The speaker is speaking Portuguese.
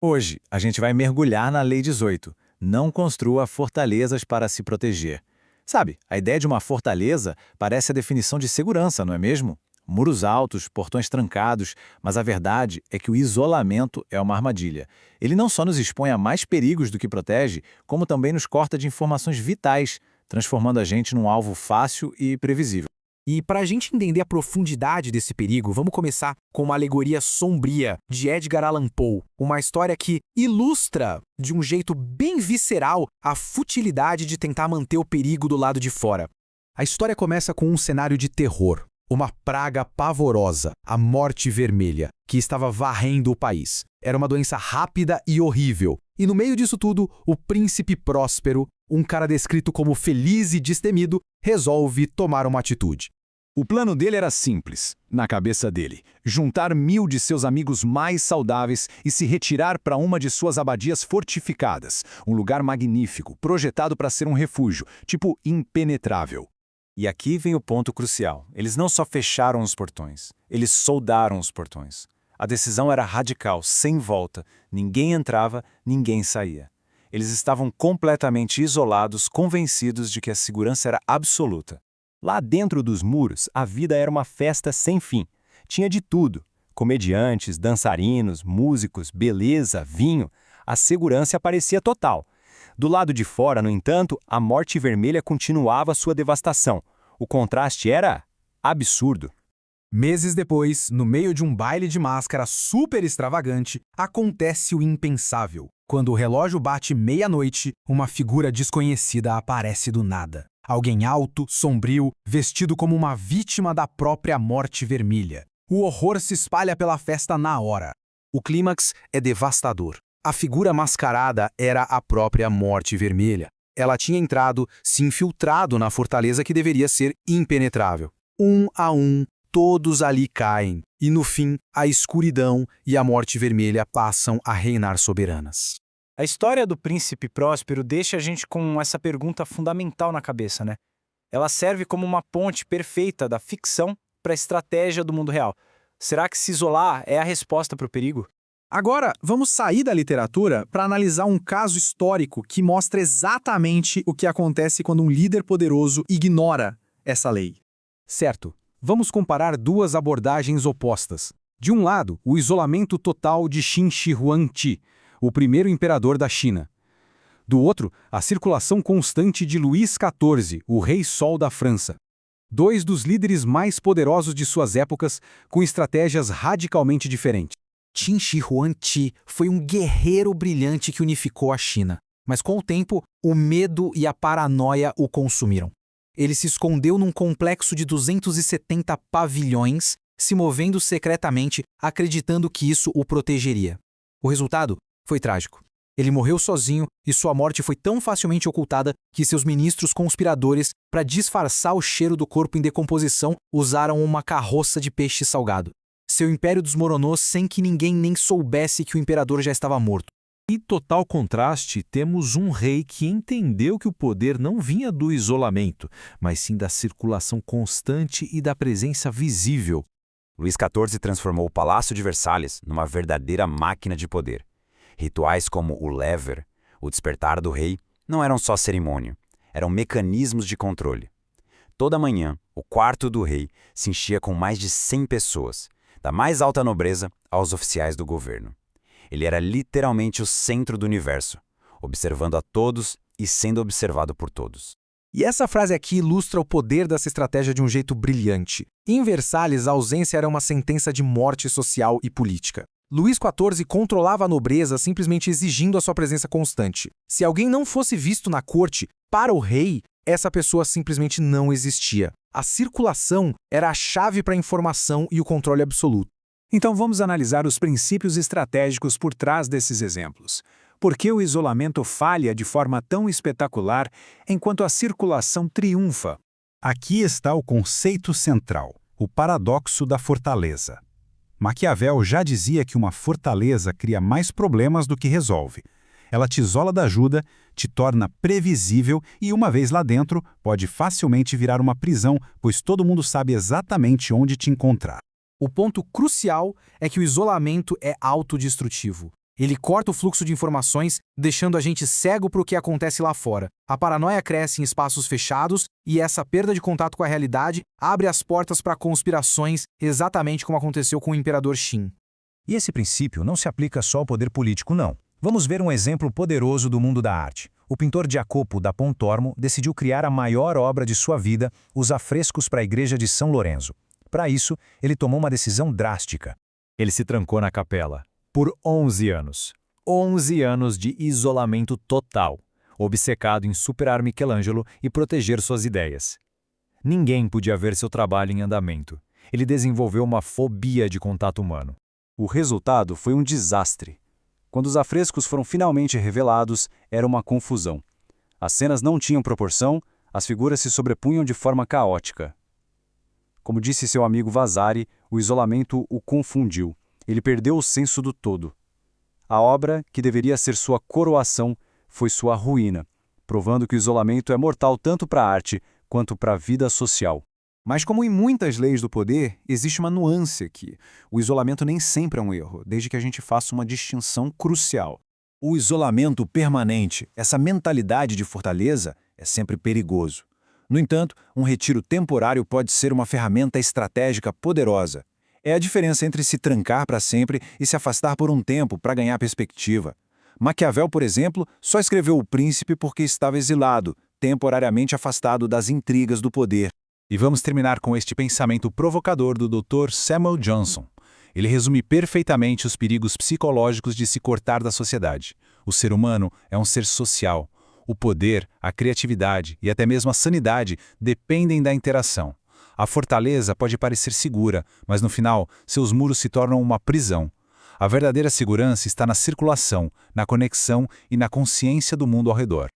Hoje, a gente vai mergulhar na Lei 18. Não construa fortalezas para se proteger. Sabe, a ideia de uma fortaleza parece a definição de segurança, não é mesmo? Muros altos, portões trancados, mas a verdade é que o isolamento é uma armadilha. Ele não só nos expõe a mais perigos do que protege, como também nos corta de informações vitais, transformando a gente num alvo fácil e previsível. E para a gente entender a profundidade desse perigo, vamos começar com uma alegoria sombria de Edgar Allan Poe, uma história que ilustra, de um jeito bem visceral, a futilidade de tentar manter o perigo do lado de fora. A história começa com um cenário de terror, uma praga pavorosa, a morte vermelha, que estava varrendo o país. Era uma doença rápida e horrível. E no meio disso tudo, o príncipe próspero, um cara descrito como feliz e destemido, resolve tomar uma atitude. O plano dele era simples, na cabeça dele: juntar 1000 de seus amigos mais saudáveis e se retirar para uma de suas abadias fortificadas, um lugar magnífico, projetado para ser um refúgio, tipo impenetrável. E aqui vem o ponto crucial. Eles não só fecharam os portões, eles soldaram os portões. A decisão era radical, sem volta. Ninguém entrava, ninguém saía. Eles estavam completamente isolados, convencidos de que a segurança era absoluta. Lá dentro dos muros, a vida era uma festa sem fim. Tinha de tudo: comediantes, dançarinos, músicos, beleza, vinho. A segurança parecia total. Do lado de fora, no entanto, a morte vermelha continuava sua devastação. O contraste era absurdo. Meses depois, no meio de um baile de máscara super extravagante, acontece o impensável. Quando o relógio bate meia-noite, uma figura desconhecida aparece do nada. Alguém alto, sombrio, vestido como uma vítima da própria morte vermelha. O horror se espalha pela festa na hora. O clímax é devastador. A figura mascarada era a própria morte vermelha. Ela tinha entrado, se infiltrado na fortaleza que deveria ser impenetrável. Um a um, todos ali caem, e no fim, a escuridão e a morte vermelha passam a reinar soberanas. A história do príncipe próspero deixa a gente com essa pergunta fundamental na cabeça, né? Ela serve como uma ponte perfeita da ficção para a estratégia do mundo real. Será que se isolar é a resposta para o perigo? Agora, vamos sair da literatura para analisar um caso histórico que mostra exatamente o que acontece quando um líder poderoso ignora essa lei. Certo, vamos comparar duas abordagens opostas. De um lado, o isolamento total de Qin Shi Huangdi, o primeiro imperador da China. Do outro, a circulação constante de Luís XIV, o Rei Sol da França. Dois dos líderes mais poderosos de suas épocas, com estratégias radicalmente diferentes. Qin Shi Huangdi foi um guerreiro brilhante que unificou a China, mas com o tempo, o medo e a paranoia o consumiram. Ele se escondeu num complexo de 270 pavilhões, se movendo secretamente, acreditando que isso o protegeria. O resultado foi trágico. Ele morreu sozinho e sua morte foi tão facilmente ocultada que seus ministros conspiradores, para disfarçar o cheiro do corpo em decomposição, usaram uma carroça de peixe salgado. Seu império desmoronou sem que ninguém nem soubesse que o imperador já estava morto. Em total contraste, temos um rei que entendeu que o poder não vinha do isolamento, mas sim da circulação constante e da presença visível. Luís XIV transformou o Palácio de Versalhes numa verdadeira máquina de poder. Rituais como o Lever, o despertar do rei, não eram só cerimônia, eram mecanismos de controle. Toda manhã, o quarto do rei se enchia com mais de 100 pessoas, da mais alta nobreza aos oficiais do governo. Ele era literalmente o centro do universo, observando a todos e sendo observado por todos. E essa frase aqui ilustra o poder dessa estratégia de um jeito brilhante. Em Versalhes, a ausência era uma sentença de morte social e política. Luís XIV controlava a nobreza simplesmente exigindo a sua presença constante. Se alguém não fosse visto na corte, para o rei, essa pessoa simplesmente não existia. A circulação era a chave para a informação e o controle absoluto. Então vamos analisar os princípios estratégicos por trás desses exemplos. Por que o isolamento falha de forma tão espetacular enquanto a circulação triunfa? Aqui está o conceito central, o paradoxo da fortaleza. Maquiavel já dizia que uma fortaleza cria mais problemas do que resolve. Ela te isola da ajuda, te torna previsível e, uma vez lá dentro, pode facilmente virar uma prisão, pois todo mundo sabe exatamente onde te encontrar. O ponto crucial é que o isolamento é autodestrutivo. Ele corta o fluxo de informações, deixando a gente cego para o que acontece lá fora. A paranoia cresce em espaços fechados e essa perda de contato com a realidade abre as portas para conspirações, exatamente como aconteceu com o imperador Qin. E esse princípio não se aplica só ao poder político, não. Vamos ver um exemplo poderoso do mundo da arte. O pintor Jacopo da Pontormo decidiu criar a maior obra de sua vida, os afrescos para a igreja de São Lourenço. Para isso, ele tomou uma decisão drástica. Ele se trancou na capela. Por 11 anos. 11 anos de isolamento total, obcecado em superar Michelangelo e proteger suas ideias. Ninguém podia ver seu trabalho em andamento. Ele desenvolveu uma fobia de contato humano. O resultado foi um desastre. Quando os afrescos foram finalmente revelados, era uma confusão. As cenas não tinham proporção, as figuras se sobrepunham de forma caótica. Como disse seu amigo Vasari, o isolamento o confundiu. Ele perdeu o senso do todo. A obra, que deveria ser sua coroação, foi sua ruína, provando que o isolamento é mortal tanto para a arte quanto para a vida social. Mas como em muitas leis do poder, existe uma nuance aqui. O isolamento nem sempre é um erro, desde que a gente faça uma distinção crucial. O isolamento permanente, essa mentalidade de fortaleza, é sempre perigoso. No entanto, um retiro temporário pode ser uma ferramenta estratégica poderosa. É a diferença entre se trancar para sempre e se afastar por um tempo para ganhar perspectiva. Maquiavel, por exemplo, só escreveu O Príncipe porque estava exilado, temporariamente afastado das intrigas do poder. E vamos terminar com este pensamento provocador do Dr. Samuel Johnson. Ele resume perfeitamente os perigos psicológicos de se cortar da sociedade. O ser humano é um ser social. O poder, a criatividade e até mesmo a sanidade dependem da interação. A fortaleza pode parecer segura, mas no final, seus muros se tornam uma prisão. A verdadeira segurança está na circulação, na conexão e na consciência do mundo ao redor.